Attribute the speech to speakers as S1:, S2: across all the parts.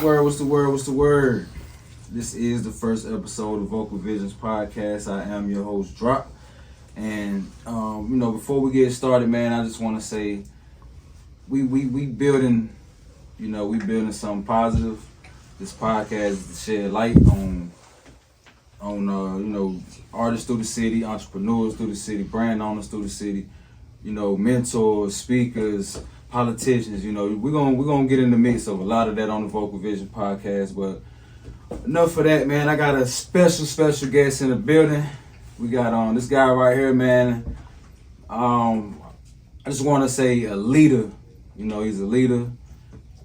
S1: word? What's the word? What's the word? This is the first episode of Vocal Visions Podcast. I am your host, Drop. And, before we get started, man, I just want to say we building, we building something positive. This podcast is to shed light on artists through the city, entrepreneurs through the city, brand owners through the city, mentors, speakers, politicians. We're gonna get in the mix of a lot of that on the Vocal Vision Podcast. But enough of that, man. I got a special guest in the building. We got this guy right here, man. I just want to say a leader. He's a leader.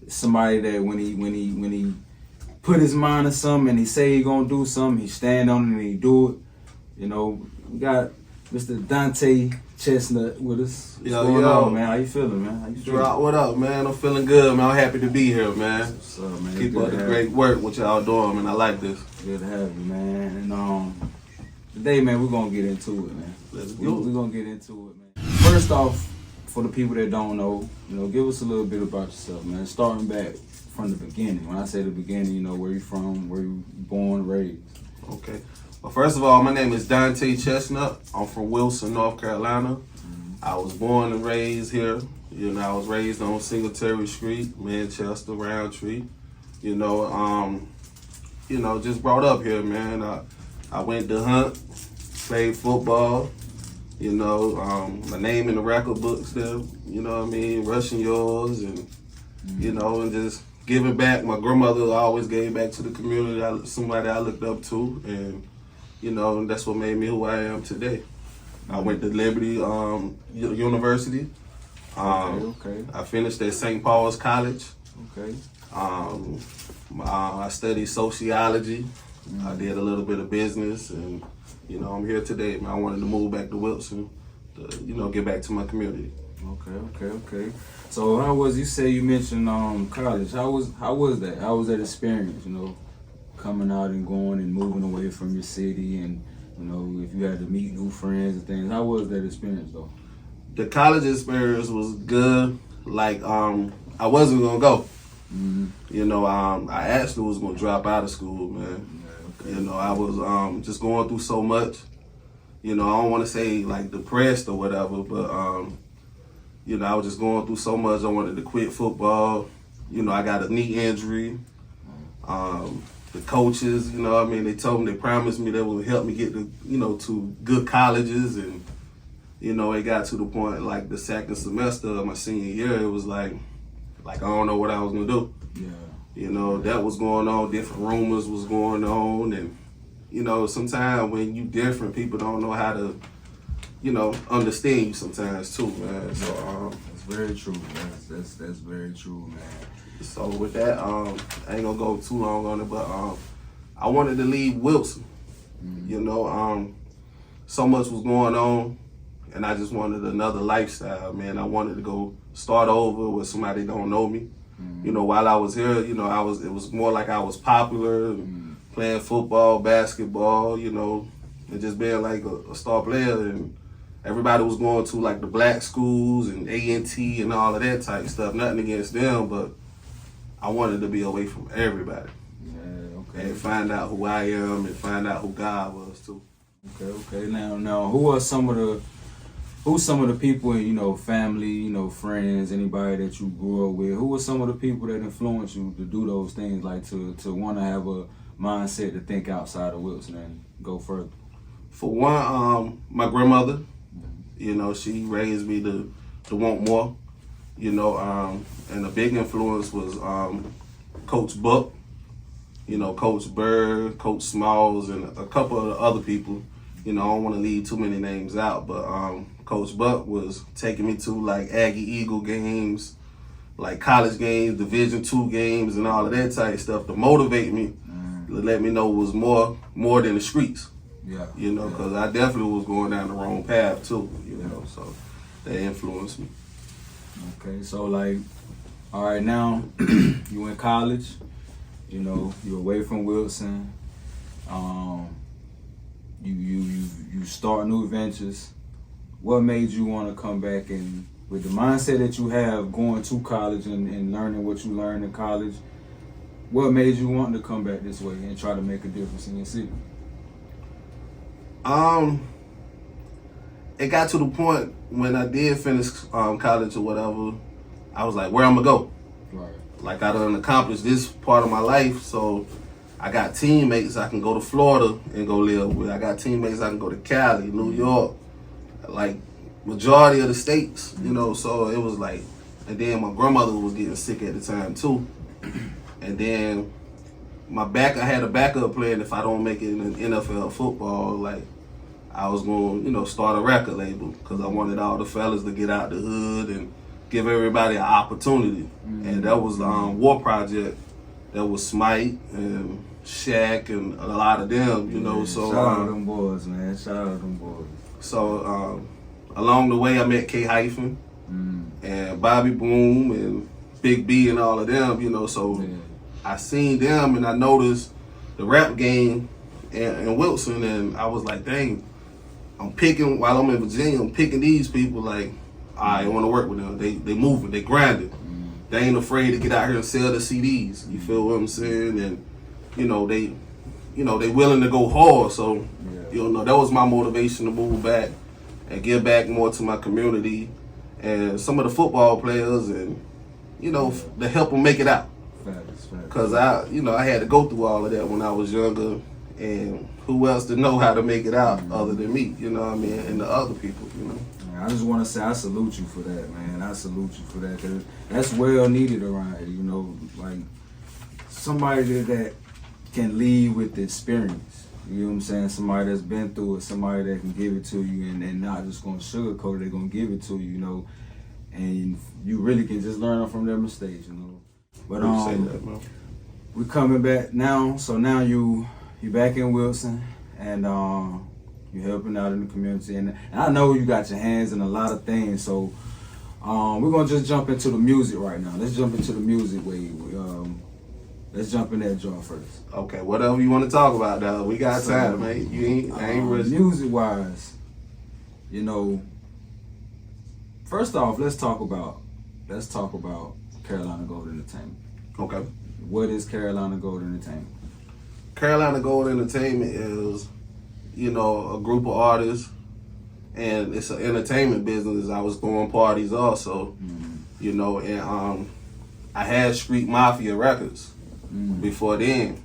S1: Somebody that when he put his mind to something and he say he gonna do something, he stand on it and he do it. We got Mr. Donta Chestnut with us. What's going on, man? How you feeling, man? How you feeling?
S2: Drop, what up, man? I'm feeling good, man. I'm happy to be here, man.
S1: What's up, man?
S2: Keep up the great work, what y'all doing, man. I like this.
S1: Good to have you, man. And today, man, we're gonna get into it, man. We're gonna get into it, man. First off, for the people that don't know, give us a little bit about yourself, man. Starting back from the beginning. When I say the beginning, where you from, where you born, raised.
S2: Okay. Well, first of all, my name is Donta Chestnut. I'm from Wilson, North Carolina. I was born and raised here. I was raised on Singletary Street, Manchester, Roundtree. Just brought up here, man. I went to hunt, played football. My name in the record books there. Rushing yours and and just giving back. My grandmother always gave back to the community. Somebody I looked up to, and that's what made me who I am today. I went to Liberty University.
S1: Okay.
S2: I finished at St. Paul's College.
S1: Okay.
S2: I studied sociology. I did a little bit of business, and I'm here today. Man, I wanted to move back to Wilson to get back to my community.
S1: Okay. So how was, you mentioned college. How was that? How was that experience, coming out and going and moving away from your city, and if you had to meet new friends and things. How was that experience though?
S2: The college experience was good. I wasn't gonna go. Mm-hmm. I actually was gonna drop out of school, man. Yeah, okay. I was just going through so much. I don't want to say depressed or whatever, but I was just going through so much. I wanted to quit football. I got a knee injury. The coaches, they told me, they promised me they would help me get to good colleges, and it got to the point the second semester of my senior year, it was like I don't know what I was gonna do. Yeah. That was going on. Different rumors was going on, and sometimes when you different, people don't know how to understand you sometimes too, man. So
S1: that's very true. That's very true, man.
S2: So with that, I ain't gonna go too long on it, but I wanted to leave Wilson. Mm-hmm. So much was going on, and I just wanted another lifestyle, man. I wanted to go start over with somebody that don't know me. Mm-hmm. While I was here, it was more like I was popular, playing football, basketball, and just being a star player, and everybody was going to the black schools and A&T and all of that type stuff. Nothing against them, but I wanted to be away from everybody.
S1: Yeah, okay.
S2: And find out who I am and find out who God was too.
S1: Okay. Now, who's some of the people, family, friends, anybody that you grew up with? Who are some of the people that influenced you to do those things, to want to have a mindset to think outside of Wilson and go further?
S2: For one, my grandmother, she raised me to want more. And a big influence was Coach Buck, Coach Bird, Coach Smalls, and a couple of other people. I don't want to leave too many names out, but Coach Buck was taking me to Aggie Eagle games, college games, Division II games, and all of that type of stuff to motivate me, to let me know it was more than the streets.
S1: Yeah.
S2: Because I definitely was going down the wrong path too, so that influenced me.
S1: Okay, so all right, now you in college, you're away from Wilson, you start new adventures. What made you want to come back, and with the mindset that you have going to college and learning what you learned in college, what made you want to come back this way and try to make a difference in your city?
S2: It got to the point when I did finish college or whatever, I was like, where I'm gonna go?
S1: Right.
S2: Like I done accomplished this part of my life, so I got teammates I can go to Florida and go live with. I got teammates I can go to Cali, New York, like majority of the states, you know. So it was like, and then my grandmother was getting sick at the time too, and then I had a backup plan if I don't make it in NFL football, like I was going to, start a record label because I wanted all the fellas to get out the hood and give everybody an opportunity. And that was the War Project. That was Smite and Shaq and a lot of them, So
S1: shout out them boys, man. Shout out them boys.
S2: So along the way, I met K Hyphen and Bobby Boom and Big B and all of them, So I seen them and I noticed the rap game in Wilson, and I was like, dang. I'm picking, while I'm in Virginia, I'm picking these people like, I want to work with them. They moving, they grinding. They ain't afraid to get out here and sell the CDs. You feel what I'm saying? And, they willing to go hard. So, that was my motivation to move back and give back more to my community and some of the football players and, to help them make it out. Because I had to go through all of that when I was younger, and who else to know how to make it out other than me, and the other people,
S1: Man, I just want to say I salute you for that, man. I salute you for that, because that's well needed around here, like somebody that can lead with the experience. You know what I'm saying? Somebody that's been through it, somebody that can give it to you and not just going to sugarcoat it, they're going to give it to you, and you really can just learn from their mistakes, But we coming back now, so now you back in Wilson, and you're helping out in the community, and I know you got your hands in a lot of things, so we're gonna just jump into the music right now. Let's jump into the music way. Let's jump in that jar first.
S2: Okay, whatever you want to talk about, though. We got time, man. I ain't rushed.
S1: Music wise, first off, let's talk about Carolina Gold Entertainment.
S2: Okay.
S1: What is Carolina Gold Entertainment?
S2: Carolina Gold Entertainment is, a group of artists, and it's an entertainment business. I was throwing parties also, and I had Street Mafia Records before then.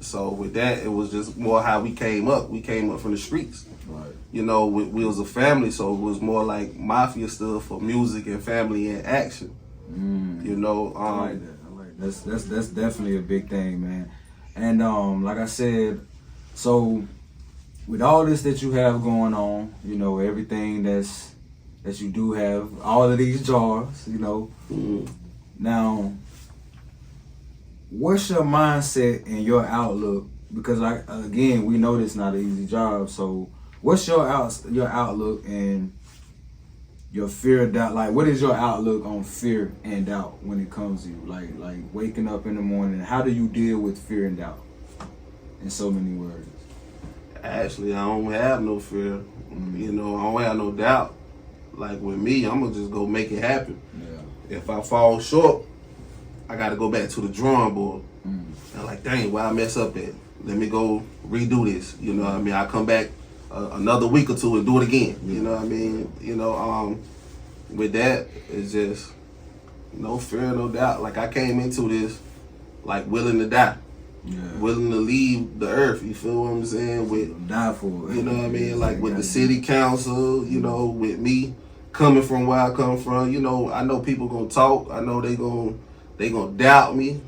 S2: So with that, it was just more how we came up. We came up from the streets.
S1: Right.
S2: We was a family, so it was more like Mafia stood for music and family and action.
S1: I like that. That's definitely a big thing, man. And like I said, so with all this that you have going on, everything that you do have, all of these jars, Now, what's your mindset and your outlook? Because we know this is not an easy job. So what's your outlook and your fear, doubt? Like, what is your outlook on fear and doubt when it comes to you? Like waking up in the morning, how do you deal with fear and doubt? In so many words.
S2: Actually, I don't have no fear. I don't have no doubt. Like with me, I'm gonna just go make it happen. Yeah. If I fall short, I gotta go back to the drawing board. And like, dang, where I mess up at? Let me go redo this. I come back another week or two and do it again. With that, it's just no fear, no doubt. Like I came into this like willing to die. Yeah. Willing to leave the earth, you feel what I'm saying?
S1: Die for it.
S2: Like with the city council, with me coming from where I come from, I know people gonna talk. I know they gonna doubt me.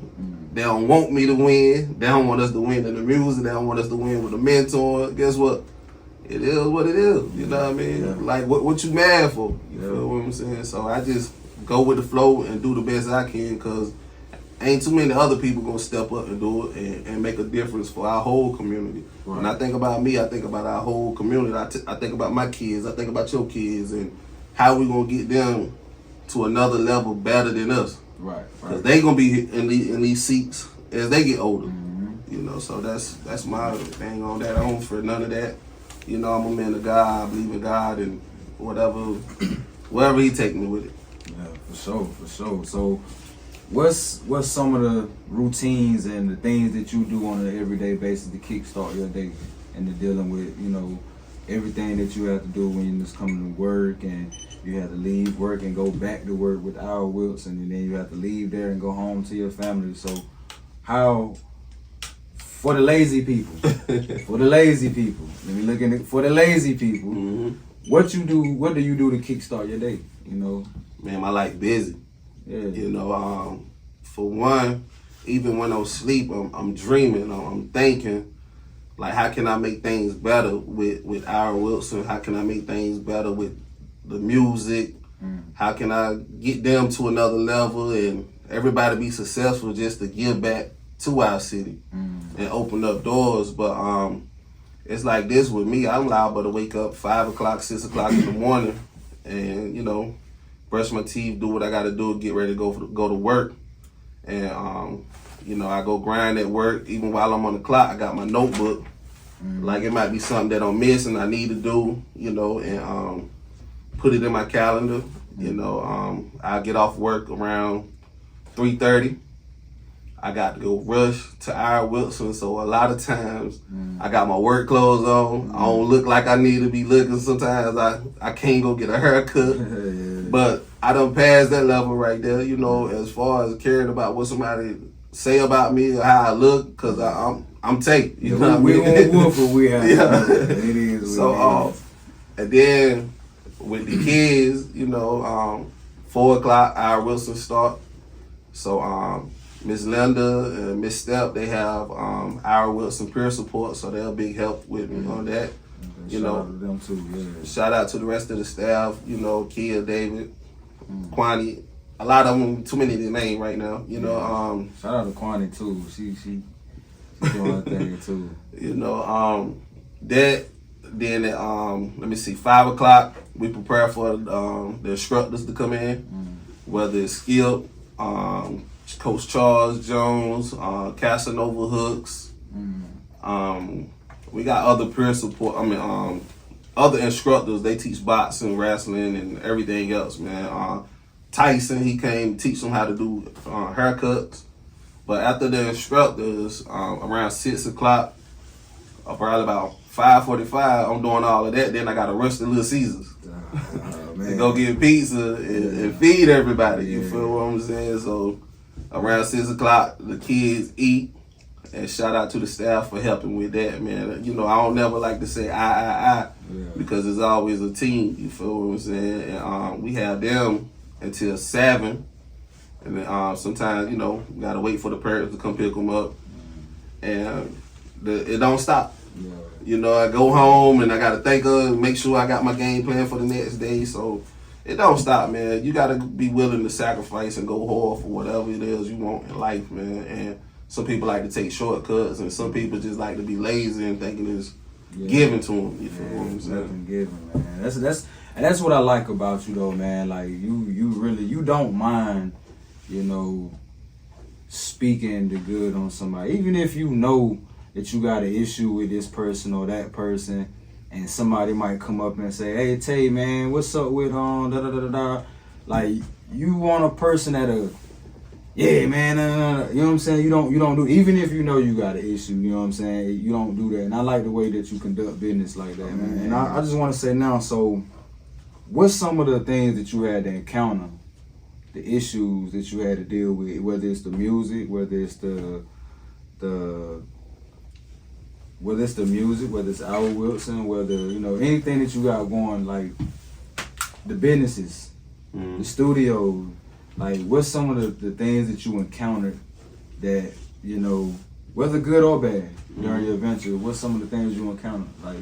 S2: They don't want me to win. They don't want us to win in the music. They don't want us to win with a mentor. Guess what? It is what it is. You know what I mean? Yeah. Like what you mad for? You feel what I'm saying? So I just go with the flow and do the best I can, because ain't too many other people gonna step up and do it and make a difference for our whole community. Right. When I think about me, I think about our whole community. I think about my kids. I think about your kids and how we gonna get them to another level better than us.
S1: Right.
S2: Because they gonna be in these seats as they get older. So that's my thing on that. I don't fear none of that. I'm a man of God. I believe in God and wherever he take me with it.
S1: Yeah, for sure. So what's some of the routines and the things that you do on an everyday basis to kickstart your day and to dealing with, you know, everything that you have to do when you're just coming to work and you have to leave work and go back to work with our Wilson, and then you have to leave there and go home to your family. So how, for the lazy people, for the lazy people, let me look at it, for the lazy people, what do you do to kickstart your day, you know?
S2: Man, my life busy.
S1: Yeah.
S2: You know, for one, even when I'm asleep, I'm dreaming, I'm thinking, like, how can I make things better with our Wilson? How can I make things better with the music? How can I get them to another level and everybody be successful just to give back to our city and open up doors? But it's like this with me. I'm liable to wake up 5 o'clock, 6 o'clock in the morning and, you know, brush my teeth, do what I got to do, get ready to go to work. And, you know, I go grind at work. Even while I'm on the clock, I got my notebook. Like, it might be something that I'm missing, I need to do, you know, and put it in my calendar. You know, I get off work around 3:30. I got to go rush to our Wilson, so a lot of times I got my work clothes on. I don't look like I need to be looking. Sometimes I can't go get a haircut. But I done passed that level right there, you know, as far as caring about what somebody say about me or how I look, because I'm taken. You know what I mean?
S1: We won't whoop what we have.
S2: Yeah.
S1: It is
S2: So, and then with the kids, you know, 4 o'clock, our Wilson start. So, Miss Linda and Miss Step, they have our Wilson peer support, so they're a big help with me on that. You know,
S1: shout out to them too, yeah.
S2: Shout out to the rest of the staff, you know, Kia, David, Kwani. A lot of them, too many to name right now, you know.
S1: Shout out to Kwani too. She doing her thing too.
S2: You know, that, then at, let me see, 5 o'clock, we prepare for the instructors to come in, whether it's Skip, Coach Charles Jones, Casanova Hooks. We got other peer support. Other instructors. They teach boxing, wrestling, and everything else, man. Tyson, he came teach them how to do haircuts. But after the instructors, around 6 o'clock, probably about 5:45, I'm doing all of that. Then I got to rush to Little Caesars to go get pizza and feed everybody. You feel what I'm saying? So around 6 o'clock, the kids eat. And shout out to the staff for helping with that, man. You know, I don't never like to say I, because it's always a team. You feel what I'm saying? And we have them until 7. And then sometimes, you know, we gotta wait for the parents to come pick them up. And it don't stop.
S1: Yeah.
S2: You know, I go home and I gotta think of, make sure I got my game plan for the next day. So it don't stop, man. You gotta be willing to sacrifice and go hard for whatever it is you want in life, man. And some people like to take shortcuts, and some people just like to be lazy and thinking it's given to them. You feel what I'm saying?
S1: Given, man. That's what I like about you, though, man. Like you don't mind, you know, speaking the good on somebody, even if you know that you got an issue with this person or that person, and somebody might come up and say, "Hey, Tay, man, what's up with da da da da da?" Like, you want a person that'll, yeah, man, you know what I'm saying? You don't do, even if you know you got an issue, you know what I'm saying? You don't do that. And I like the way that you conduct business like that, man. And I just want to say now, so what's some of the things that you had to encounter, the issues that you had to deal with, whether it's the music, whether it's whether it's Al Wilson, whether, you know, anything that you got going, like the businesses, the studio. Like, what's some of the things that you encountered that, you know, whether good or bad during your venture? What's some of the things you encountered? Like,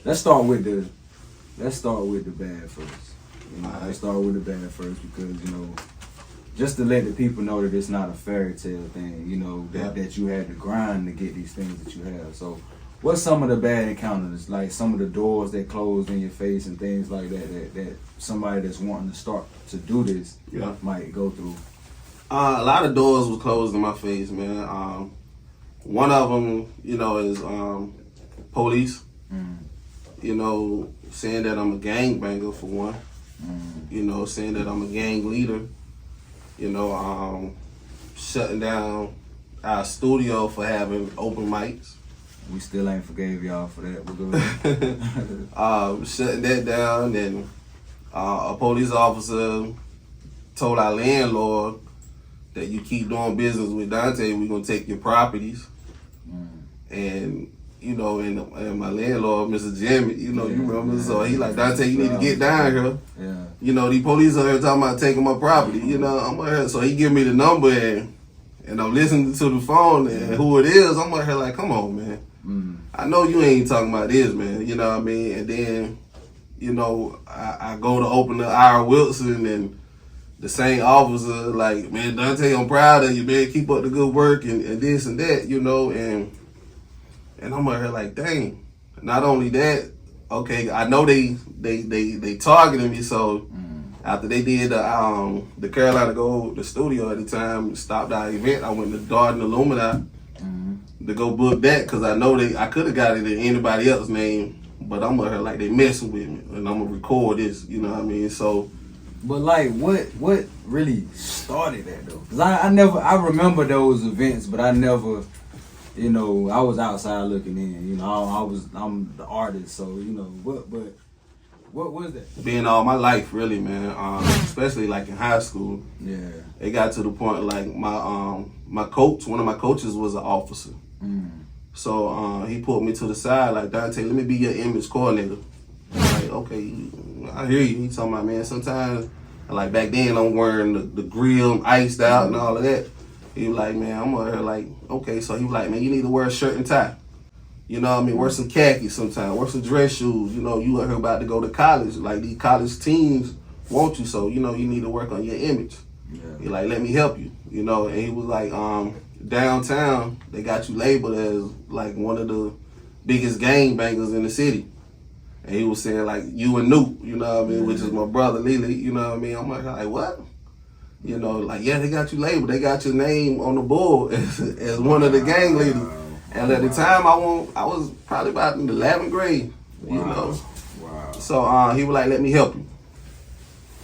S1: let's start with the bad first. You know, let's start with the bad first, because, you know, just to let the people know that it's not a fairy tale thing. You know, that you had to grind to get these things that you have. So, what's some of the bad encounters? Like some of the doors that closed in your face and things like that somebody that's wanting to start to do this might go through?
S2: A lot of doors were closed in my face, man. One of them, you know, is police. You know, saying that I'm a gangbanger for one. You know, saying that I'm a gang leader. you know, shutting down our studio for having open mics.
S1: We still ain't forgave y'all for that. We're good.
S2: Shutting that down, and a police officer told our landlord that you keep doing business with Donta, we're gonna take your properties. And you know, and my landlord, Mr. Jimmy, you know, you remember, so he like, Donta, you need to get down here.
S1: Yeah.
S2: You know, the police are here talking about taking my property. You know, I'm out here, so he give me the number, and I'm listening to the phone, and who it is, I'm out here like, come on, man. I know you ain't talking about this, man. You know what I mean? And then, you know, I go to open the Ira Wilson, and the same officer like, man, Donta, I'm proud of you, man. Keep up the good work and this and that, you know, and I'm out here like, dang. Not only that, okay, I know they targeted me, so after they did the Carolina Gold, the studio at the time, stopped our event, I went to Darden Illuminati to go book that, because I know I could have got it in anybody else's name, but I'm out here like they messing with me, and I'm gonna record this, you know what I mean? So,
S1: but like, what really started that though? Cause I remember those events, but I never, you know, I was outside looking in. You know, I'm the artist, so you know, what was that?
S2: Being all my life, really, man. Especially like in high school.
S1: Yeah.
S2: It got to the point like my coach, one of my coaches was an officer. So he pulled me to the side like, Donta, let me be your image coordinator. I'm like, okay, I hear you. He talking about, man, sometimes, like back then I'm wearing the grill iced out and all of that. He was like, man, I'm out here like, okay. So he was like, man, you need to wear a shirt and tie. You know what I mean? Wear some khakis sometimes. Wear some dress shoes. You know, you out here about to go to college. Like, these college teams want you, so, you know, you need to work on your image.
S1: Yeah.
S2: He like, let me help you. You know, and he was like, downtown, they got you labeled as, like, one of the biggest gangbangers in the city. And he was saying, like, you and Newt, you know what I mean, which is my brother, Lily, you know what I mean? I'm like, what? You know, like, yeah, they got you labeled. They got your name on the board as one of the gang leaders. And at the time, I was probably about in the 11th grade, you know.
S1: Wow.
S2: So he was like, let me help you.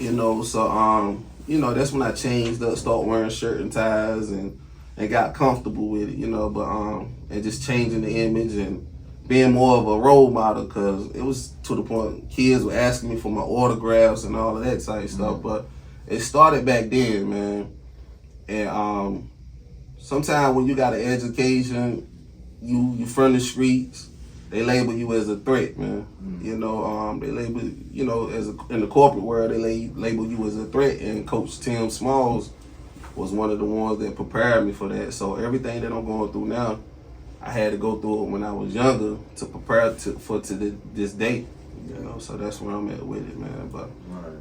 S2: You know, so, you know, that's when I changed up, started wearing shirt and ties and got comfortable with it, you know, but, and just changing the image and being more of a role model, because it was to the point kids were asking me for my autographs and all of that type stuff, but it started back then, man. And sometimes when you got an education, you from the streets, they label you as a threat, man. You know, they label, you know, in the corporate world, they label you as a threat. And Coach Tim Smalls was one of the ones that prepared me for that. So everything that I'm going through now, I had to go through it when I was younger to prepare for this day. You know, so that's where I'm at with it, man. But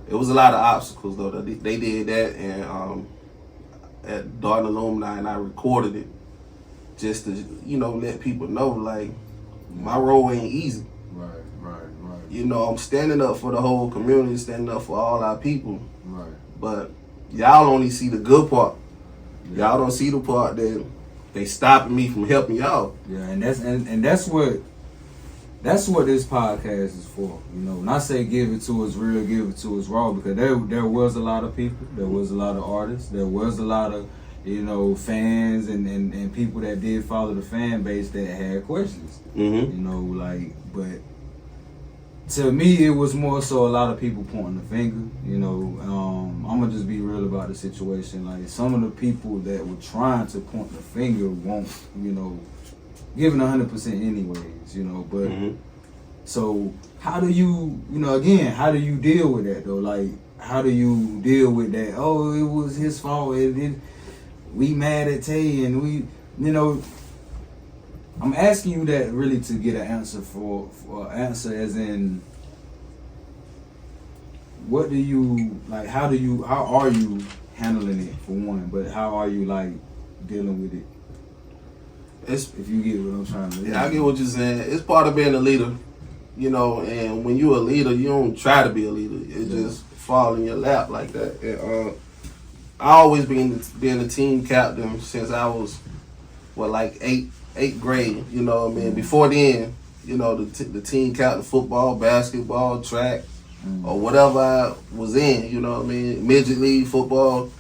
S2: it was a lot of obstacles though. They did that, and at Darden Illuminati, and I recorded it just to, you know, let people know, like, my role ain't easy.
S1: Right.
S2: You know, I'm standing up for the whole community, standing up for all our people.
S1: Right.
S2: But y'all only see the good part. Y'all don't see the part that they stopping me from helping y'all.
S1: Yeah, and that's what this podcast is for. You know, when I say give it to us real, give it to us raw, because there was a lot of people, there was a lot of artists, there was a lot of, you know, fans and people that did follow the fan base that had questions. You know, like, but to me, it was more so a lot of people pointing the finger. You know, I'm gonna just be real about the situation. Like, some of the people that were trying to point the finger won't, you know, giving 100% anyways. You know, but so how do you know, again, how do you deal with that though? Like, how do you deal with that? Oh, it was his fault. We mad at Tay, and we, you know, I'm asking you that really to get an answer for answer as in, what do you, like, how are you handling it for one, but how are you, like, dealing with it? If you get what I'm trying to do.
S2: Yeah, I get what you're saying. It's part of being a leader, you know, and when you're a leader, you don't try to be a leader. It just fall in your lap like that. And, I always been a team captain since I was, like eighth grade, you know what I mean? Before then, you know, the team captain, football, basketball, track, or whatever I was in, you know what I mean? Midget league football,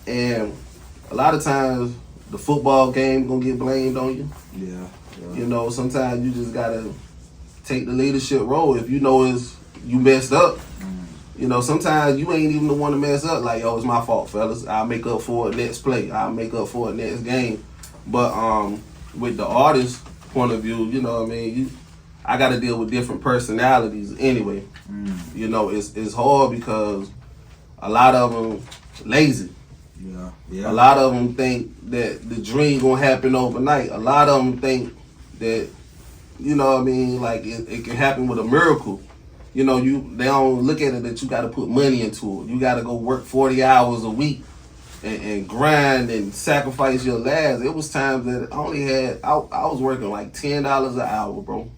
S2: And a lot of times the football game gonna get blamed on you.
S1: Yeah.
S2: You know, sometimes you just gotta take the leadership role. If you know you messed up, you know, sometimes you ain't even the one to mess up. Like, yo, it's my fault, fellas. I'll make up for it next play. I'll make up for it next game. But with the artist point of view, you know what I mean, I got to deal with different personalities anyway. You know, it's hard because a lot of them lazy.
S1: Yeah.
S2: A lot of them think that the dream gonna happen overnight. A lot of them think that, you know what I mean, like it can happen with a miracle. You know, they don't look at it that you got to put money into it. You got to go work 40 hours a week and grind and sacrifice your last. It was times that I was working like $10 an hour, bro.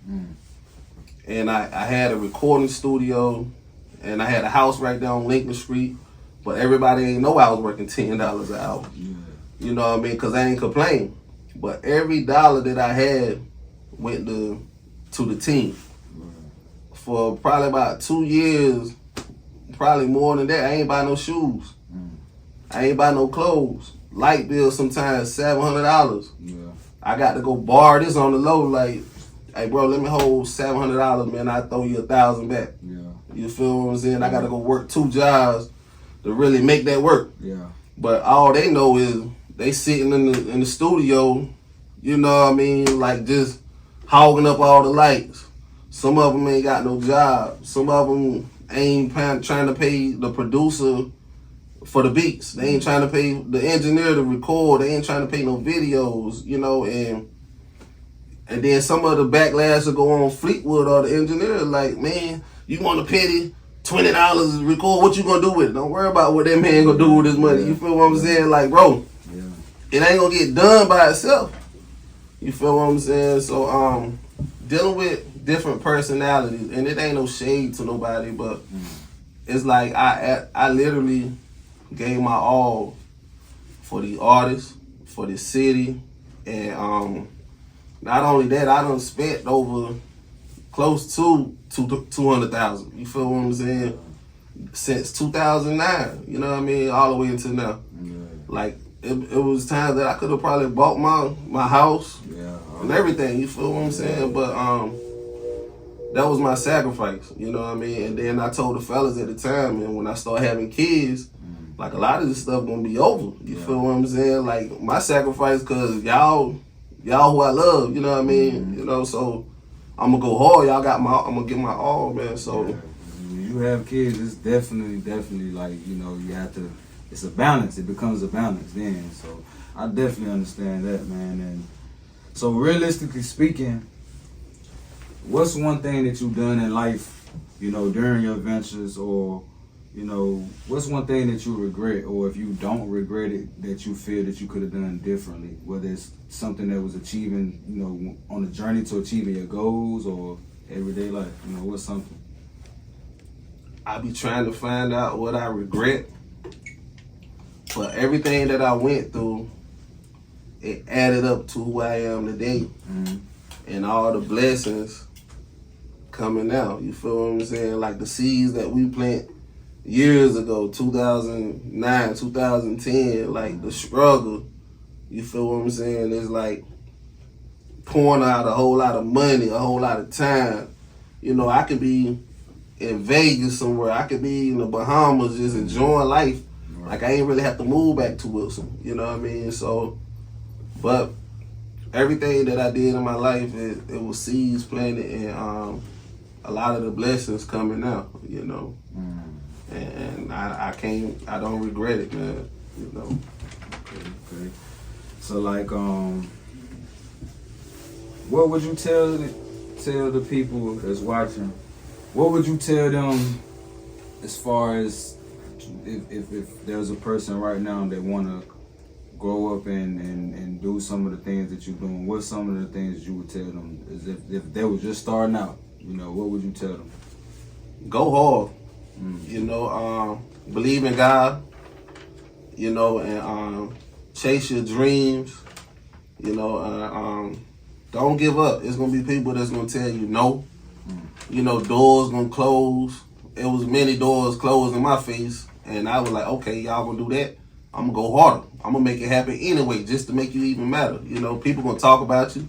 S2: And I had a recording studio, and I had a house right there on Lincoln Street, but everybody ain't know I was working $10 an hour.
S1: Yeah.
S2: You know what I mean? Because I ain't complain. But every dollar that I had went to the team. For probably about 2 years, probably more than that, I ain't buy no shoes. I ain't buy no clothes. Light bill sometimes $700.
S1: Yeah.
S2: I got to go borrow this on the low, like, hey bro, let me hold $700, man. I throw you $1,000 back.
S1: Yeah.
S2: You feel what I'm saying? I got to go work 2 jobs to really make that work.
S1: Yeah.
S2: But all they know is they sitting in the studio, you know what I mean, like just hogging up all the lights. Some of them ain't got no job. Some of them ain't trying to pay the producer for the beats. They ain't trying to pay the engineer to record. They ain't trying to pay no videos, you know. And then some of the backlash will go on Fleetwood or the engineer like, man, you want a petty $20 to record? What you gonna do with it? Don't worry about what that man gonna do with his money. You feel what I'm saying? Like, bro, it ain't gonna get done by itself. You feel what I'm saying? So, dealing with different personalities, and it ain't no shade to nobody, but it's like I literally gave my all for the artists, for the city, and not only that, I done spent over close to $200,000. You feel what I'm saying? Since 2009, you know what I mean, all the way until now. Like it was times that I could have probably bought my house and everything. You feel what I'm saying? But that was my sacrifice, you know what I mean? And then I told the fellas at the time, and when I start having kids, like a lot of this stuff gonna be over. You feel what I'm saying? Like my sacrifice, cause y'all who I love, you know what I mean? You know, so I'm gonna go hard. I'm gonna give my all, man. So
S1: when you have kids, it's definitely like, you know, you have to. It's a balance. It becomes a balance then. So I definitely understand that, man. And so realistically speaking, what's one thing that you've done in life, you know, during your ventures, or, you know, what's one thing that you regret, or if you don't regret it, that you feel that you could have done differently, whether it's something that was achieving, you know, on the journey to achieving your goals or everyday life, you know, what's something?
S2: I be trying to find out what I regret, but everything that I went through, it added up to who I am today, and all the blessings coming out. You feel what I'm saying? Like the seeds that we plant years ago, 2009, 2010, like the struggle, you feel what I'm saying? It's like pouring out a whole lot of money, a whole lot of time. You know, I could be in Vegas somewhere. I could be in the Bahamas just enjoying life. Like I ain't really have to move back to Wilson. You know what I mean? So, but everything that I did in my life, it was seeds planted, and a lot of the blessings coming out, you know. And I don't regret it, man, you know.
S1: Okay. So like, what would you tell the people that's watching? What would you tell them as far as if there's a person right now that want to grow up and do some of the things that you're doing, what's some of the things you would tell them? Is if they were just starting out, you know, what would you tell them?
S2: Go hard. You know, believe in God, you know, and chase your dreams, you know, don't give up. It's going to be people that's going to tell you no. You know, doors going to close. It was many doors closed in my face, and I was like, okay, y'all going to do that? I'm gonna go harder. I'm gonna make it happen anyway, just to make you even matter. You know, people gonna talk about you.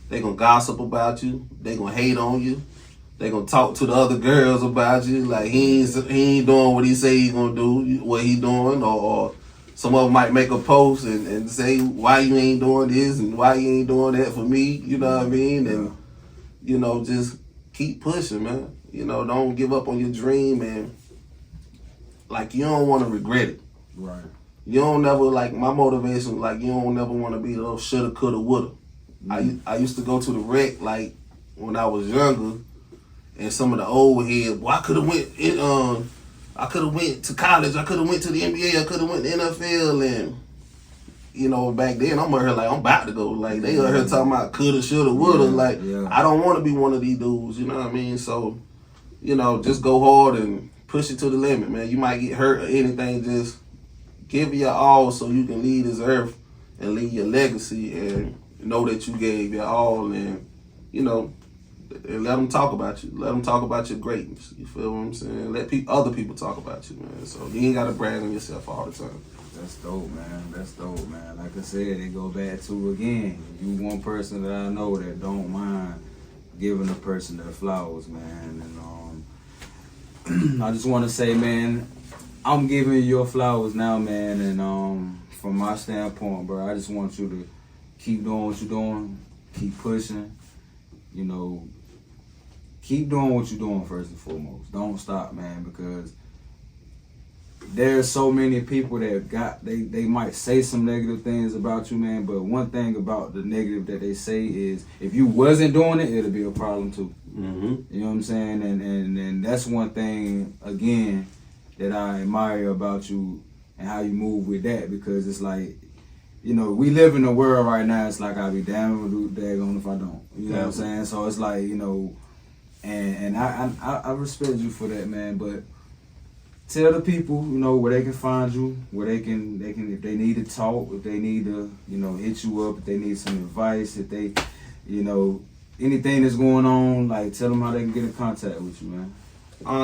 S2: They gonna gossip about you. They gonna hate on you. They gonna talk to the other girls about you. Like he ain't doing what he say he gonna do, what he doing, or some of them might make a post and say why you ain't doing this and why you ain't doing that for me. You know what I mean? And you know, just keep pushing, man. You know, don't give up on your dream, and like you don't want to regret it.
S1: Right.
S2: You don't never, like, my motivation, like, you don't never want to be the shoulda, coulda, woulda. I used to go to the rec, like, when I was younger, and some of the old heads, well, I could have went to college, I could have went to the NBA, I could have went to NFL, and, you know, back then, I'm out here like, I'm about to go. Like, they out here talking about coulda, shoulda, woulda. I don't want to be one of these dudes, you know what I mean? So, you know, just go hard and push it to the limit, man. You might get hurt or anything, just give your all so you can leave this earth and leave your legacy and know that you gave your all, and, you know, and let them talk about you. Let them talk about your greatness. You feel what I'm saying? Let other people talk about you, man. So you ain't got to brag on yourself all the time.
S1: That's dope, man. That's dope, man. Like I said, it go back to, again, you one person that I know that don't mind giving a person their flowers, man. And I just want to say, man, I'm giving you your flowers now, man, and from my standpoint, bro, I just want you to keep doing what you're doing, keep pushing, you know, keep doing what you're doing first and foremost. Don't stop, man, because there's so many people that they might say some negative things about you, man, but one thing about the negative that they say is if you wasn't doing it, it'll be a problem too.
S2: Mm-hmm.
S1: You know what I'm saying? And that's one thing, again, that I admire about you and how you move with that, because it's like, you know, we live in a world right now, it's like I'll be damn daggone if I don't. You know what I'm saying? So it's like, you know, and I respect you for that, man, but tell the people, you know, where they can find you, where they can if they need to talk, if they need to, you know, hit you up, if they need some advice, if they, you know, anything that's going on, like tell them how they can get in contact with you, man.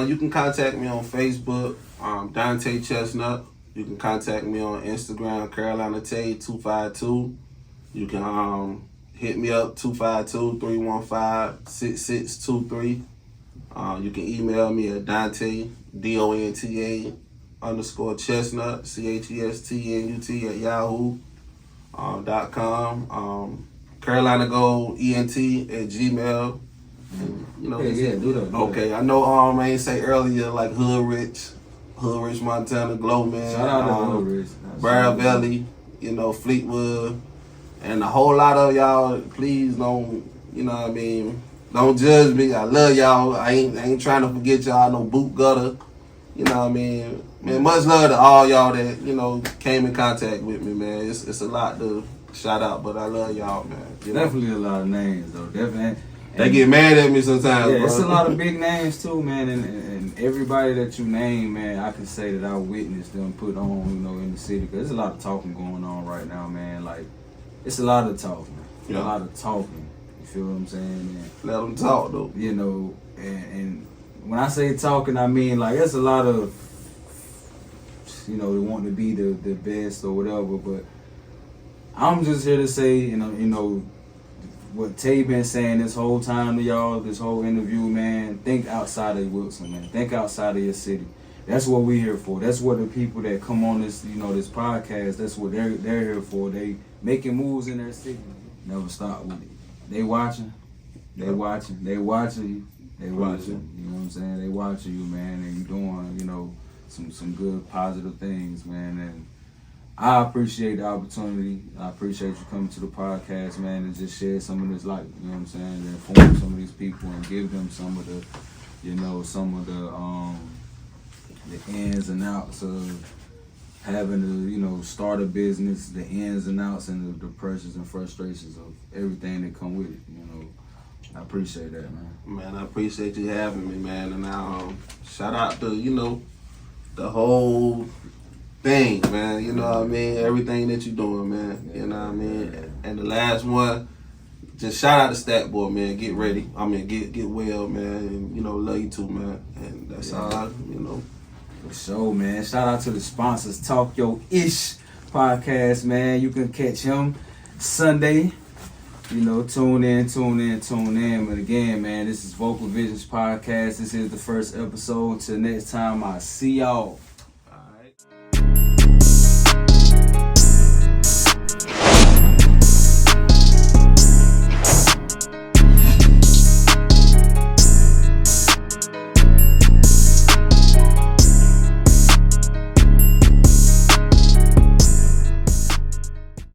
S2: You can contact me on Facebook, Donta Chestnut. You can contact me on Instagram, Carolina Tay 252. You can hit me up 252-315-6623. You can email me at Donta, DONTA _Chestnut, CHESTNUT at yahoo.com. Carolina Gold ENT at Gmail. And, you know,
S1: do that.
S2: Okay, I know I ain't say earlier, like Hood Rich Montana, Glowman,
S1: Shout out to Hood Rich,
S2: Bear Valley, you know, Fleetwood, and a whole lot of y'all. Please don't, you know what I mean, don't judge me. I love y'all. I ain't trying to forget y'all. No boot gutter, you know what I mean. Man, much love to all y'all that, you know, came in contact with me, man. It's a lot to shout out, but I love y'all, man. You know?
S1: Definitely a lot of names, though. Definitely.
S2: They get mad at me sometimes.
S1: Yeah,
S2: bro.
S1: it's a lot of big names too, man, and everybody that you name, man, I can say that I witnessed them put on, you know, in the city, because there's a lot of talking going on right now, man. Like, it's a lot of talking, a lot of talking. You feel what I'm saying? And,
S2: let them talk though.
S1: You know, and when I say talking, I mean like it's a lot of, you know, they want to be the best or whatever, but I'm just here to say, you know. What Tay been saying this whole time to y'all, this whole interview, man, think outside of Wilson, man. Think outside of your city. That's what we here for. That's what the people that come on this, you know, this podcast, that's what they're here for. They making moves in their city. Never stop with it. They watching. They watching. They watching you. They watching. You know what I'm saying? They watching you, man, and you doing, you know, some good positive things, man. And I appreciate the opportunity. I appreciate you coming to the podcast, man, and just share some of this life. You know what I'm saying? And inform some of these people and give them some of the, you know, some of the ins and outs of having to, you know, start a business, the ins and outs and the pressures and frustrations of everything that come with it. You know, I appreciate that, man.
S2: Man, I appreciate you having me, man. And shout out to, you know, the whole thing, man. You know what I mean? Everything that you're doing, man. You know what I mean? And the last one, just shout out to Stat Boy, man. Get ready. I mean, get well, man. And, you know, love you too, man. And that's all, you know.
S1: For sure, man. Shout out to the sponsors. Talk Your Ish podcast, man. You can catch him Sunday. You know, tune in. But again, man, this is Vocal Visions Podcast. This is the first episode. Till next time, I'll see y'all.